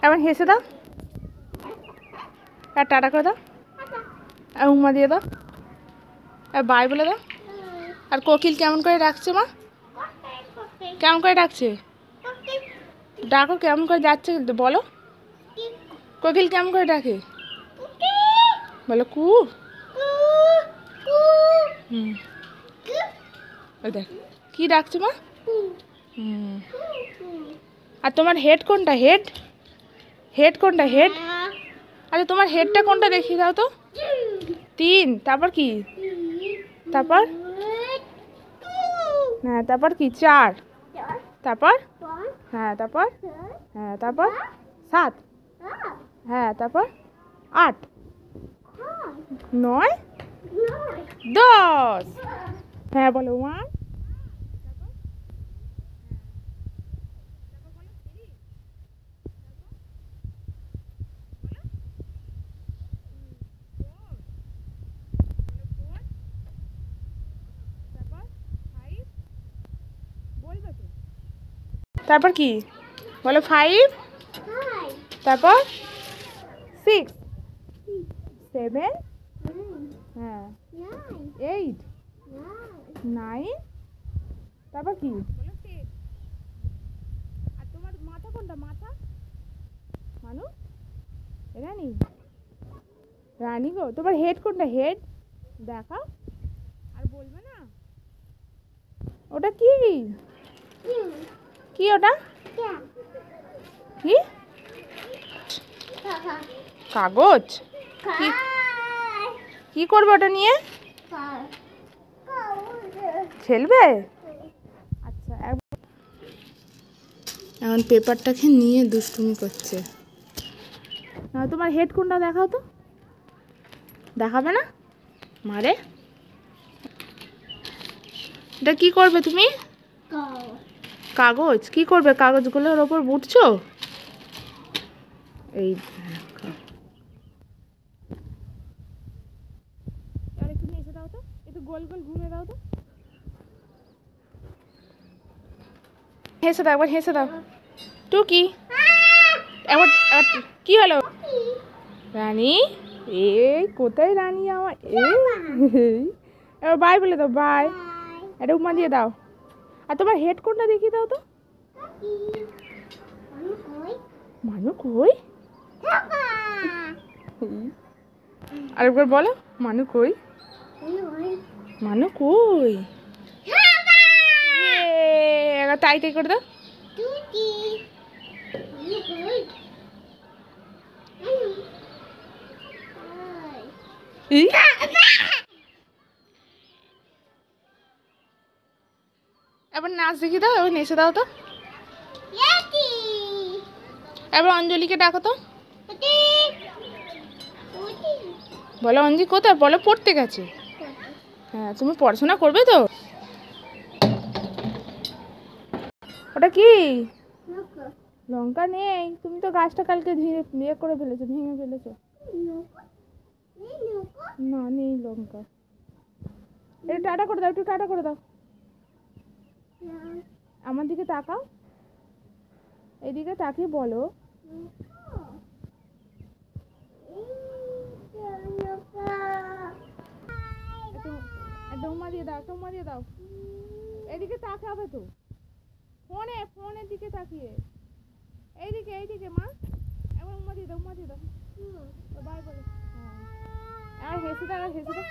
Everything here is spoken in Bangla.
এবার হেসে দাও, আর টাটা করে দাও, আর উম্মা দিয়ে দাও, আর বাই বলে দাও। আর কোকিল কেমন করে ডাকছে মা? কেমন করে ডাকছে? ডাকো, কেমন করে যাচ্ছে বলো। কোকিল কেমন করে ডাকে বলো? কু। হুম, ওই দেখ কি ডাকছে মা। হুম। আর তোমার হেড কোনটা? হেড হেড কোনটা? হেড, আচ্ছা তোমার হেডটা কোনটা দেখিয়ে দাও তো। 3, তারপর কি? তারপর হ্যাঁ, তারপর কি? 4, তারপর হ্যাঁ, তারপর হ্যাঁ, তারপর 7, হ্যাঁ, তারপর 8, 9, 10। হ্যাঁ বলো 1। তারপর কি বলো? 5, তারপর 6, 7, হ্যাঁ 8, 9, তারপর কি? আর তোমার মাথা কোনটা? মাথা মানু, রানী, রানী গো। তোমার হেড কোনটা? হেড দেখাও, আর বলবে না। ওটা কি? কি ওটা? কি? কাগজ? কি কি করবে ওটা নিয়ে? খেলবে? আচ্ছা, এখন পেপারটাকে নিয়ে দুষ্টুমি করছে। তোমার হেড কোনটা দেখাও তো। দেখাবে না মারে। এটা কি করবে তুমি? কাগজ কি করবে? কাগজগুলোর ওপর বুটছো? এই একটু নিচে দাও তো, একটু গোল গোল ঘুরে দাও তো। হেসে দাও, একবার হেসে দাও। টুকি, একবার কি হলো? রানী, এই কোথায় রানী আমার? এবার বাই বলে দাও, বাই। এটা উম্মা দিয়ে দাও। আর তোমার হেড কোনটা দেখিয়ে দাও তো। মানু কই? আরেকবার বলো, মানু কই? মানু কই? এবার তাই তাই করে দাও। এবার নাচ দেখিয়ে দাও, এবার নেচে দাও তো। এবার অঞ্জলিকে ডাকো তো। বলো অঞ্জি কোথায়? বলো পড়তে গেছে। হ্যাঁ, তুমি পড়াশোনা করবে তো। ওটা কি? লঙ্কা নেই। তুমি তো গাছটা কালকে ইয়ে করে ফেলেছো, ভেঙে ফেলেছো। না, নেই লঙ্কা। একটু টাটা করে দাও, একটু টাটা করে দাও। আমার দিকে তাকাও, এদিকে তাকিয়ে বলো। একটা উম্মা দিয়ে দাও, একটা উম্মা দিয়ে দাও। এদিকে তাকাবে তো, ফোনের দিকে তাকিয়ে। এইদিকে এইদিকে মা, একবার উম্মা দিয়ে দাও, উম্মা দিয়ে দাও। বাই বলো। হ্যাঁ, আর হেসে দাও, হেসে দাও।